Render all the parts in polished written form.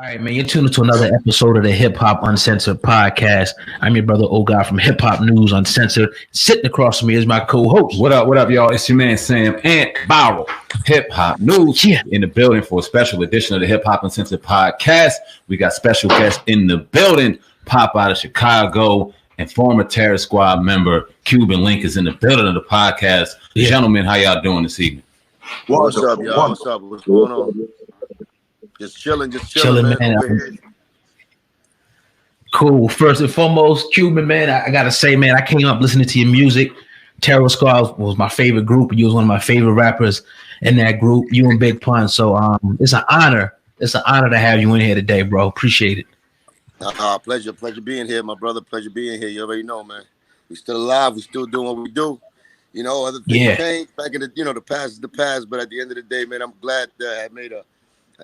All right, man, you're tuned into another episode of the Hip Hop Uncensored podcast. I'm your brother, O God, from Hip Hop News Uncensored. Sitting across from me is my co-host. What up, y'all? It's your man, Sam Ant Viral. Hip Hop News in the building for a special edition of the Hip Hop Uncensored podcast. We got special guests in the building. Pop out of Chicago and former Terror Squad member Cuban Link is in the building of the podcast. Yeah. Gentlemen, how y'all doing this evening? What's up, y'all? What's up? What's going on? Just chilling, man. Cool. First and foremost, Cuban, man, I gotta say, man, I came up listening to your music. Terror Squad was my favorite group. You was one of my favorite rappers in that group. You and Big Pun. So it's an honor. It's an honor to have you in here today, bro. Appreciate it. Pleasure being here, my brother. Pleasure being here. You already know, man. We still alive. We still doing what we do. You know, other things change back in the, the past is the past. But at the end of the day, man, I'm glad that I made an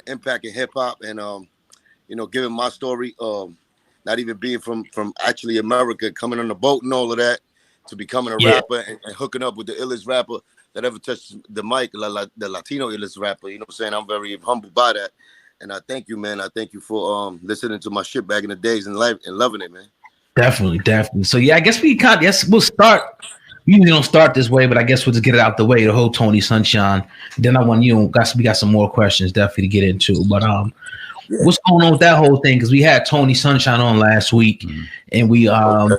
impact in hip hop and giving my story. Not even being from actually America, coming on the boat and all of that, to becoming a rapper and hooking up with the illest rapper that ever touched the mic, the Latino illest rapper. You know what I'm saying? I'm very humbled by that. And I thank you, man. I thank you for listening to my shit back in the days in life and loving it, man. Definitely. So yeah, I guess we'll start. We usually don't start this way, but I guess we'll just get it out the way. The whole Tony Sunshine. Then we got some more questions definitely to get into. But what's going on with that whole thing? Because we had Tony Sunshine on last week, and we my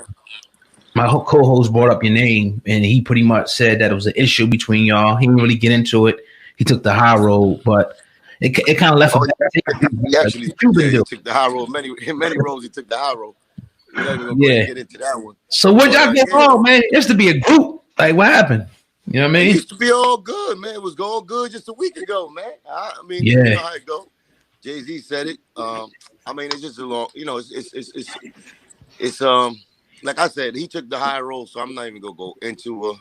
co-host brought up your name, and he pretty much said that it was an issue between y'all. He didn't really get into it. He took the high road, but it kind of left. He actually took the high road. Many roads he took the high road. We're not even gonna get into that one. So what y'all get wrong, man? It used to be a group. Like, what happened? You know what I mean? It used to be all good, man. It was all good just a week ago, man. You know how it go. Jay-Z said it. It's just a long, it's like I said, he took the high road, so I'm not even gonna go into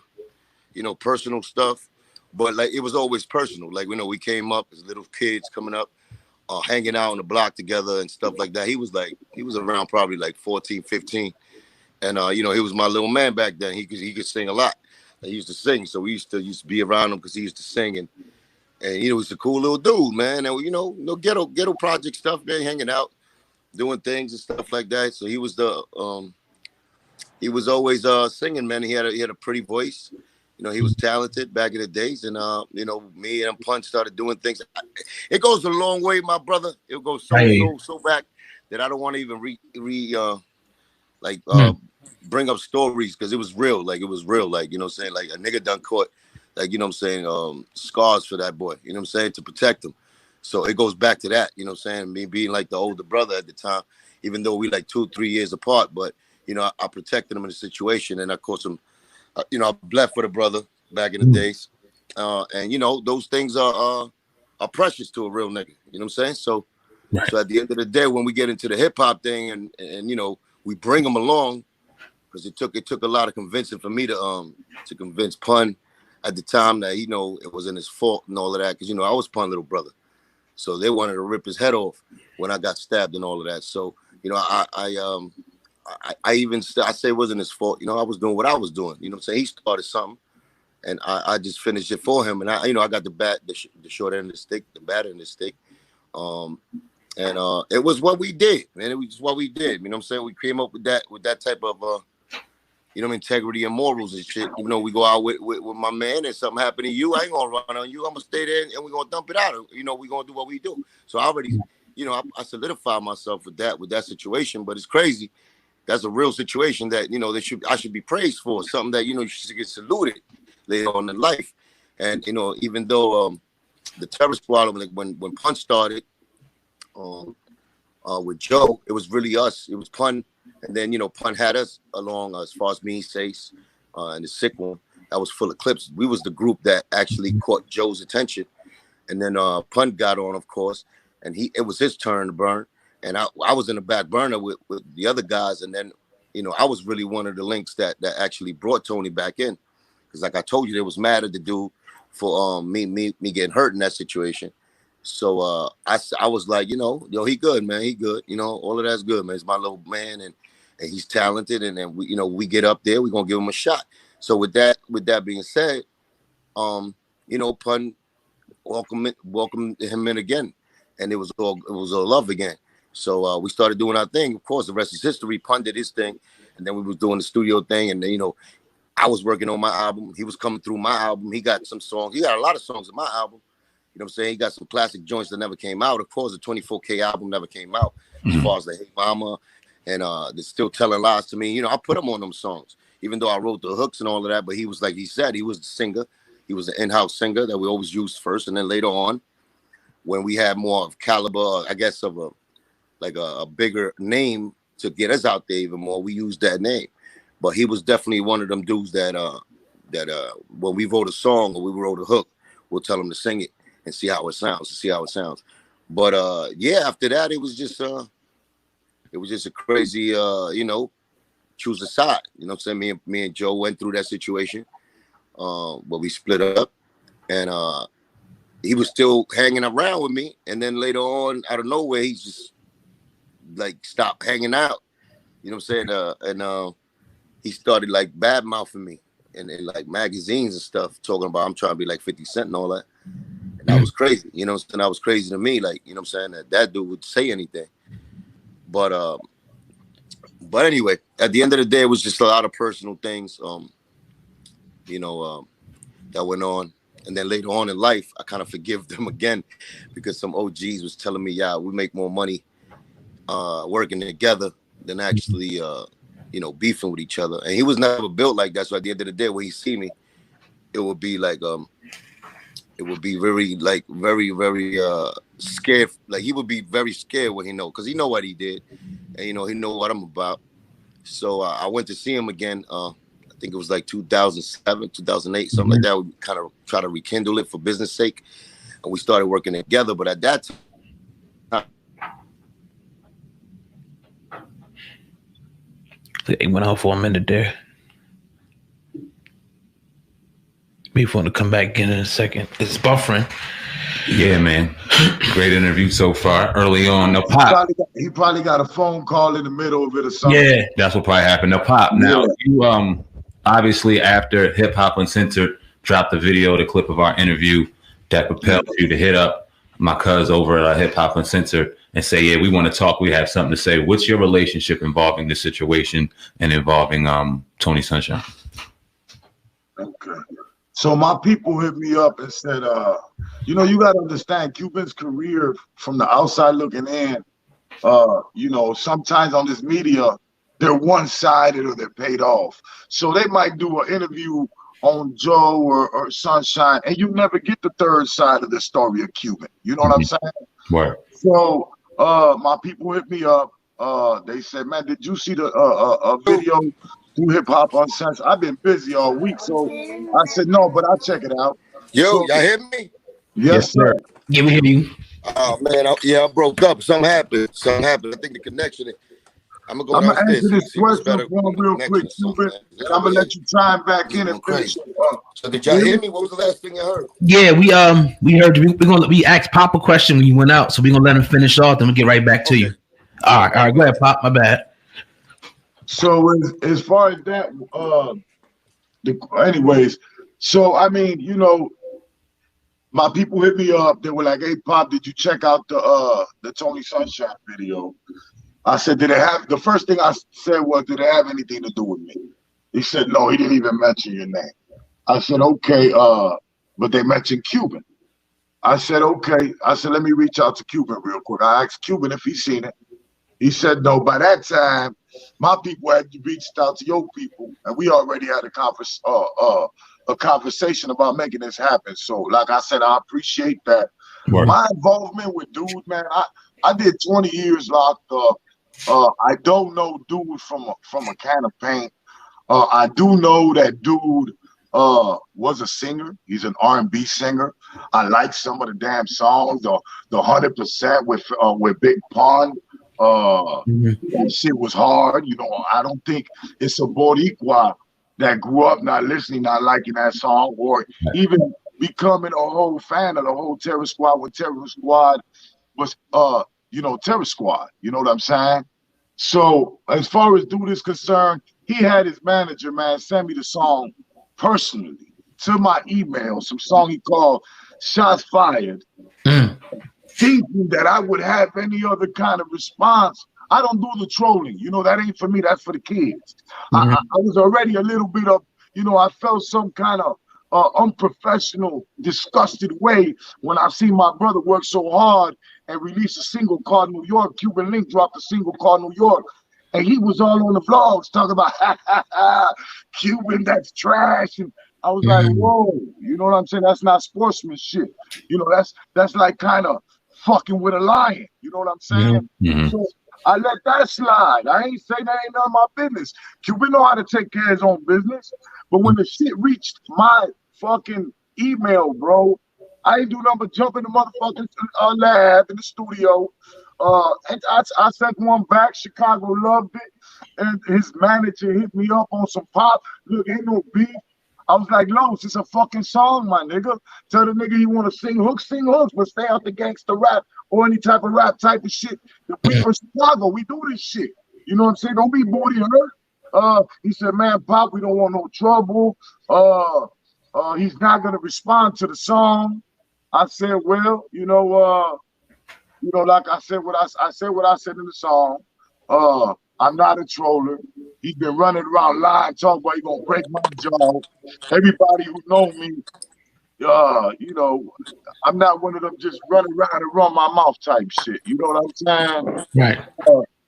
personal stuff. But like it was always personal. Like we came up as little kids coming up, hanging out on the block together and stuff like that. He was around probably like 14, 15. And he was my little man back then. He could sing a lot. He used to sing, so we used to be around him because he used to sing and he was a cool little dude, man. And ghetto project stuff, man, hanging out, doing things and stuff like that. So he was he was always singing, man. He had a pretty voice. He was talented back in the days, and me and Punch started doing things. It goes a long way, my brother. It goes so back that I don't want to even bring up stories because it was real. Like, you know what I'm saying? Like, a nigga done caught, like, you know what I'm saying, scars for that boy, you know what I'm saying, to protect him. So it goes back to that, you know what I'm saying? Me being like the older brother at the time, even though we like 2-3 years apart, but, I protected him in the situation and I caught him, I bled for the brother back in the days. And, those things are precious to a real nigga, you know what I'm saying? So at the end of the day, when we get into the hip hop thing and we bring them along, because it took a lot of convincing for me to convince Pun at the time that it wasn't his fault and all of that, because I was Pun little brother, so they wanted to rip his head off when I got stabbed and all of that. So I say it wasn't his fault. I was doing what I was doing. You know what I'm saying? He started something, and I just finished it for him. And I got the short end of the stick, the bad end of the stick. It was what we did, man. It was just what we did. You know what I'm saying? We came up with that type of integrity and morals and shit. We go out with my man and something happened to you, I ain't gonna run on you. I'm gonna stay there and we're gonna dump it out. We're gonna do what we do. So I already, I solidified myself with that situation. But it's crazy. That's a real situation that, I should be praised for. Something that, you should get saluted later on in life. And, even though the Terror Squad, when Punch started with Joe, it was really us. It was Pun. And then, Pun had us along as far as me, Sace, and the Sick One. That was full of clips. We was the group that actually caught Joe's attention. And then Pun got on, of course, and it was his turn to burn. And I was in the back burner with the other guys. And then, I was really one of the links that actually brought Tony back in. Because like I told you, there was mad at the dude for me getting hurt in that situation. So I was like, he good, man. He good. All of that's good, man. He's my little man and he's talented. And then we get up there, we're gonna give him a shot. So with that being said, Pun welcomed him in again. And it was all love again. So we started doing our thing. Of course, the rest is history. Pun did his thing, and then we was doing the studio thing. And then, you know, I was working on my album. He was coming through my album. He got some songs. He got a lot of songs in my album. You know what I'm saying? He got some classic joints that never came out. Of course, the 24K album never came out. As far as the Hey Mama and the Still Telling Lies to Me. You know, I put him on them songs, even though I wrote the hooks and all of that. But he was, like he said, he was the singer. He was the in-house singer that we always used first. And then later on, when we had more of caliber, I guess, of a bigger name to get us out there even more, we used that name. But he was definitely one of them dudes that when we wrote a song or we wrote a hook, we'll tell him to sing it and see how it sounds. But yeah, after that, it was just a crazy, you know, choose a side. You know what I'm saying? Me and Joe went through that situation, but we split up, and he was still hanging around with me. And then later on, out of nowhere, he just like stopped hanging out. You know what I'm saying? And he started like bad mouthing me in like magazines and stuff, talking about I'm trying to be like 50 Cent and all that. And that was crazy. You know what I'm saying? That was crazy to me. Like, you know what I'm saying? That dude would say anything. But anyway, at the end of the day, it was just a lot of personal things, you know, that went on. And then later on in life, I kind of forgive them again because some OGs was telling me, yeah, we make more money working together than actually, you know, beefing with each other. And he was never built like that. So at the end of the day, when he see me, it would be like, it would be very, very scared. Like he would be very scared when he know, because he know what he did. And, you know, he know what I'm about. So I went to see him again. I think it was like 2007, 2008, something like that. We kind of try to rekindle it for business sake. And we started working together. But at that time, it went out for a minute there. Beef want to come back in a second. It's buffering. Yeah, man. Great interview so far. Early on, no Pop. He probably got a phone call in the middle of it or something. Yeah, that's what probably happened. No Pop. Now, you obviously after Hip Hop Uncensored dropped the video, the clip of our interview that propelled you to hit up my cuz over at Hip Hop Uncensored and say, yeah, we want to talk. We have something to say. What's your relationship involving this situation and involving Tony Sunshine? Okay. So my people hit me up and said, you know, you got to understand Cuban's career from the outside looking in, you know, sometimes on this media, they're one-sided or they're paid off. So they might do an interview on Joe or Sunshine, and you never get the third side of the story of Cuban. You know what I'm saying? Right. So my people hit me up. They said, man, did you see the video through Hip Hop Uncensored? I've been busy all week, so I said no, but I'll check it out. Yo, so, y'all hear me? Yes, sir. Yeah, we hear you. Oh man, I broke up. Something happened. I think the connection. I'm gonna go downstairs. Answer this question real quick, Cuban, and I'm gonna let you chime back in and finish. So did y'all hear me? What was the last thing you heard? Yeah, we heard you. We asked Pop a question when you went out, so we're gonna let him finish off, then we'll get right back to you. All right, go ahead, Pop. My bad. So as far as that, anyways, so I mean, you know, my people hit me up. They were like, "Hey, Pop, did you check out the Tony Sunshine video?" I said, "Did it have?" The first thing I said was, "Did it have anything to do with me?" He said, "No, he didn't even mention your name." I said, "Okay, but they mentioned Cuban." I said, "Okay." I said, "Let me reach out to Cuban real quick." I asked Cuban if he's seen it. He said no. By that time, my people had reached out to your people, and we already had a conversation about making this happen. So, like I said, I appreciate that. Right. My involvement with dude, man, I did 20 years locked up. I don't know dude from a can of paint. I do know that dude was a singer. He's an R&B singer. I like some of the damn songs. The 100% with Big Pun. That shit was hard. You know, I don't think it's a Boricua that grew up not listening, not liking that song, or even becoming a whole fan of the whole Terror Squad when Terror Squad was you know, Terror Squad. You know what I'm saying? So as far as dude is concerned, he had his manager, man, send me the song personally to my email, some song he called Shots Fired. thinking that I would have any other kind of response. I don't do the trolling. You know, that ain't for me. That's for the kids. I was already a little bit of, you know, I felt some kind of unprofessional, disgusted way when I see my brother work so hard and release a single called New York. Cuban Link dropped a single called New York. And he was all on the vlogs talking about, ha, ha, ha, Cuban, that's trash. And I was like, whoa, you know what I'm saying? That's not sportsmanship. You know, that's like kind of fucking with a lion. You know what I'm saying? So I let that slide. I ain't say that ain't none of my business. Cuban know how to take care of his own business. But when the shit reached my fucking email, bro, I ain't do nothing but jump in the motherfucking lab in the studio. And I sent one back. Chicago loved it. And his manager hit me up on some pop. Look, ain't no beef. I was like, Los, it's a fucking song, my nigga. Tell the nigga you want to sing hooks, but stay out the gangster rap or any type of rap type of shit. We from Chicago, we do this shit. You know what I'm saying? Don't be booty hurt. He said, man, Pop, we don't want no trouble. He's not gonna respond to the song. I said, well, like I said, I said what I said in the song. I'm not a troller. He's been running around lying, talking about he gonna break my jaw. Everybody who know me, I'm not one of them just running around and run my mouth type shit. You know what I'm saying? Right.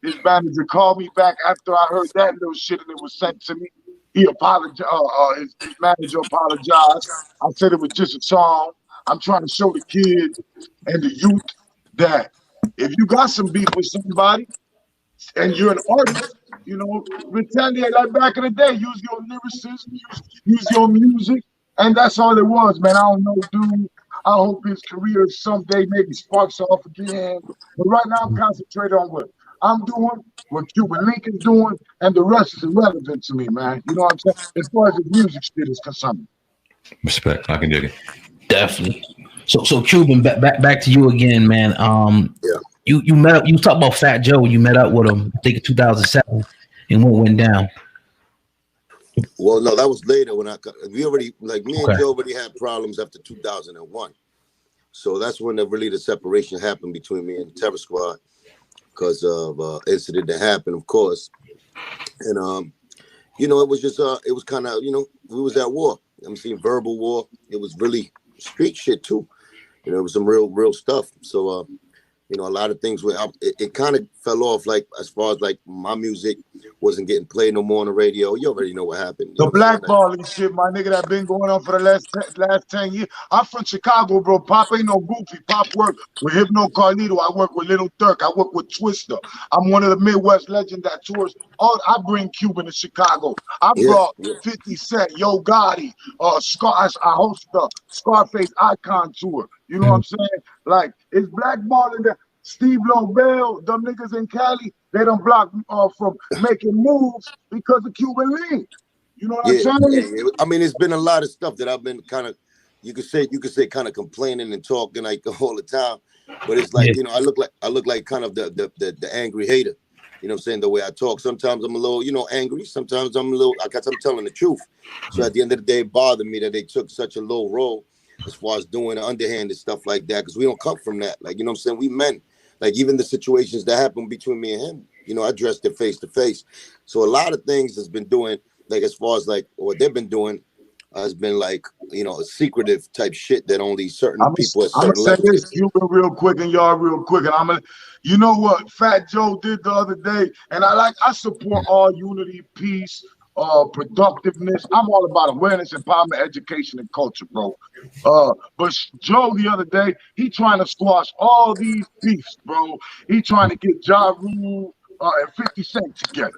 His manager called me back after I heard that little shit and it was sent to me. He apologized. His manager apologized. I said it was just a song. I'm trying to show the kids and the youth that if you got some beef with somebody and you're an artist, retaliate like back in the day. Use your lyricism, use your music, and that's all it was, man. I don't know, dude. I hope his career someday maybe sparks off again. But right now, I'm concentrated on what I'm doing, what Cuban Link is doing, and the rest is irrelevant to me, man. You know what I'm saying? As far as the music shit is concerned. Respect. I can dig it. Definitely. So Cuban, back to you again, man. Yeah. You met up. You talked about Fat Joe. You met up with him, I think, in 2007, and what went down? Well, no, that was later when me and Joe already had problems after 2001. So that's when the separation happened between me and the Terror Squad because of incident that happened, of course. And it was just it was kind of we was at war. I'm seeing verbal war. It was really street shit too. It was some real stuff. So a lot of things it kind of fell off, like as far as like my music wasn't getting played no more on the radio. You already know what happened. The blackballing shit, my nigga, that been going on for the last 10 years. I'm from Chicago, bro. Pop ain't no goofy. Pop work with Hypno Carlito. I work with Little Dirk. I work with Twister. I'm one of the Midwest legends that tours. I bring Cuban to Chicago. I brought 50 Cent, Yo Gotti, I host the Scarface Icon Tour. You know what I'm saying? Like, it's blackballing that. Steve Lobel, them niggas in Cali, they don't block from making moves because of Cuban Link. You know what I'm saying? Yeah. I mean, it's been a lot of stuff that I've been kind of, you could say kind of complaining and talking like all the time. But it's like, I look like kind of the angry hater. You know what I'm saying? The way I talk. Sometimes I'm a little, angry. Sometimes I'm a little, I guess I'm telling the truth. So at the end of the day, it bothered me that they took such a low role as far as doing underhanded stuff like that, because we don't come from that. Like, you know what I'm saying? We men. Like, even the situations that happened between me and him, I addressed it face to face. So a lot of things has been doing, like, as far as like what they've been doing has been like, a secretive type shit that only certain people at certain levels. I'm gonna say this, Cuban, real quick, and y'all real quick, and you know what Fat Joe did the other day, and I support all unity, peace, productiveness. I'm all about awareness, empowerment, education, and culture, bro. But Joe the other day, he trying to squash all these beefs, bro. He trying to get Ja Rule and 50 Cent together.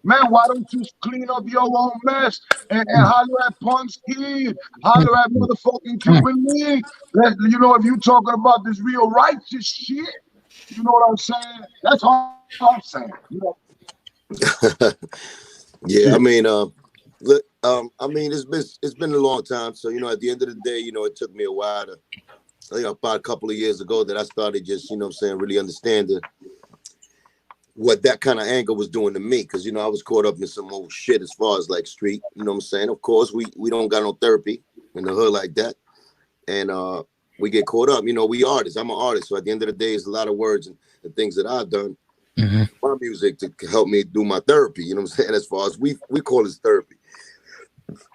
Man, why don't you clean up your own mess and holler at Punch Kid, holler at motherfucking Cuban League? If you talking about this real righteous shit, you know what I'm saying? That's all I'm saying. Yeah, I mean, look, it's been a long time. So, at the end of the day, it took me a while to, about a couple of years ago that I started just, really understanding what that kind of anger was doing to me. Because, I was caught up in some old shit as far as like street, you know what I'm saying? Of course, we don't got no therapy in the hood like that. And, we get caught up. You know, we artists. I'm an artist, so at the end of the day, it's a lot of words and things that I've done. My music to help me do my therapy. You know what I'm saying? As far as we call it therapy.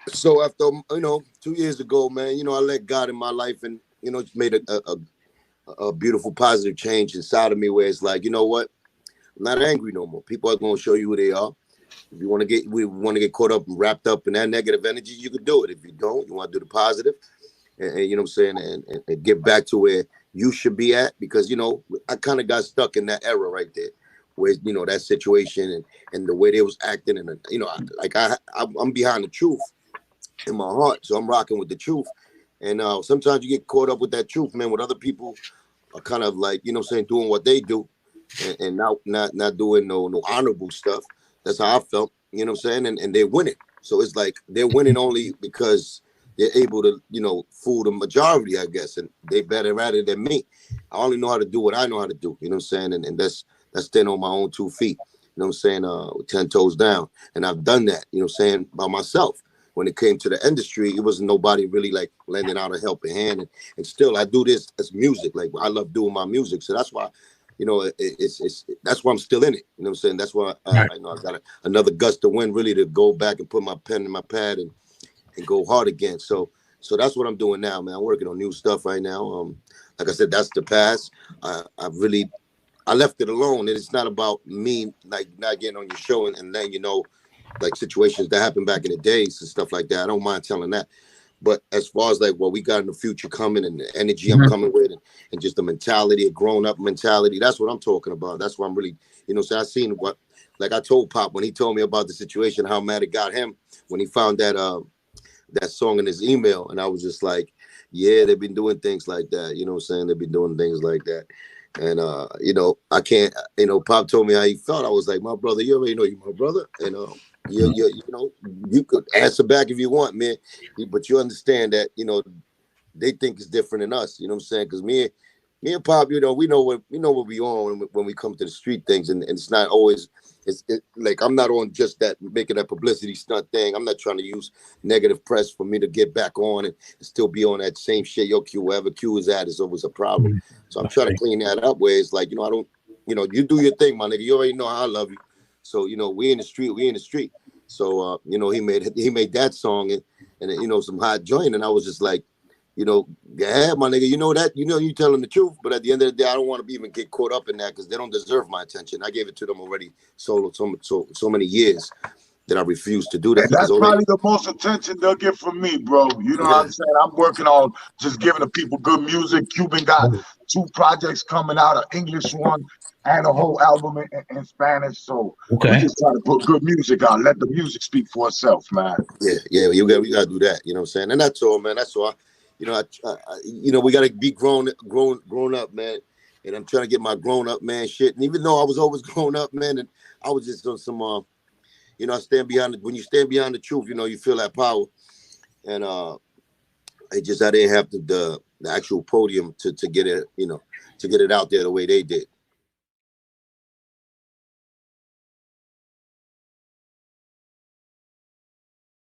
So after 2 years ago, man, I let God in my life, and just made a beautiful positive change inside of me, where it's like, you know what, I'm not angry no more. People are going to show you who they are. If you want to get caught up and wrapped up in that negative energy, you can do it. If you don't, you want to do the positive, and you know what I'm saying, and get back to where you should be at, because I kind of got stuck in that era right there, where that situation and the way they was acting, and I'm behind the truth in my heart, so I'm rocking with the truth. And sometimes you get caught up with that truth, man, with other people are kind of like, doing what they do, and not doing no honorable stuff. That's how I felt, and they're winning. So it's like they're winning only because they're able to, fool the majority, I guess, and they better at it than me. I only know how to do what I know how to do, and that's stand on my own 2 feet, 10 toes down. And I've done that, by myself. When it came to the industry, it wasn't nobody really like lending out a helping hand. And still, I do this as music. Like, I love doing my music. So that's why, that's why I'm still in it. You know what I'm saying? That's why I got another gust of wind, really, to go back and put my pen in my pad and go hard again. So that's what I'm doing now, man. I'm working on new stuff right now. Like I said, that's the past. I left it alone. And it's not about me, like, not getting on your show and letting like situations that happened back in the days and stuff like that. I don't mind telling that. But as far as like what we got in the future coming, and the energy I'm coming with, and just the mentality, a grown-up mentality, that's what I'm talking about. That's what I'm really, so I seen what, like I told Pop when he told me about the situation, how mad it got him when he found that song in his email. And I was just like, yeah, they've been doing things like that. You know what I'm saying? They've been doing things like that. And, I can't, Pop told me how he felt. I was like, my brother, you already know you're my brother. And, you could answer back if you want, man. But you understand that, they think it's different than us. You know what I'm saying? Because me and Pop, we know what we on when we come to the street things, and it's not always. Like, I'm not on just that, making that publicity stunt thing. I'm not trying to use negative press for me to get back on and still be on that same shit. Yo, Q, wherever Q is at, is always a problem. So I'm trying to clean that up, where it's like, I don't, you do your thing, my nigga. You already know how I love you. So, we in the street. So, he made that song and some hot joint. And I was just like, yeah, my nigga, that, you telling the truth. But at the end of the day, I don't want to even get caught up in that, because they don't deserve my attention. I gave it to them already so many years that I refuse to do that. And that's probably the most attention they'll get from me, bro. You know what I'm saying? I'm working on just giving the people good music. Cuban got 2 projects coming out, an English one and a whole album in Spanish. So we just try to put good music out. Let the music speak for itself, man. Yeah, we gotta do that. You know what I'm saying? And that's all, man. That's all. We gotta be grown up, man. And I'm trying to get my grown up man shit. And even though I was always grown up, man, and I was just on some I stand behind when you stand behind the truth, you feel that power. And I didn't have the actual podium to get it, to get it out there the way they did.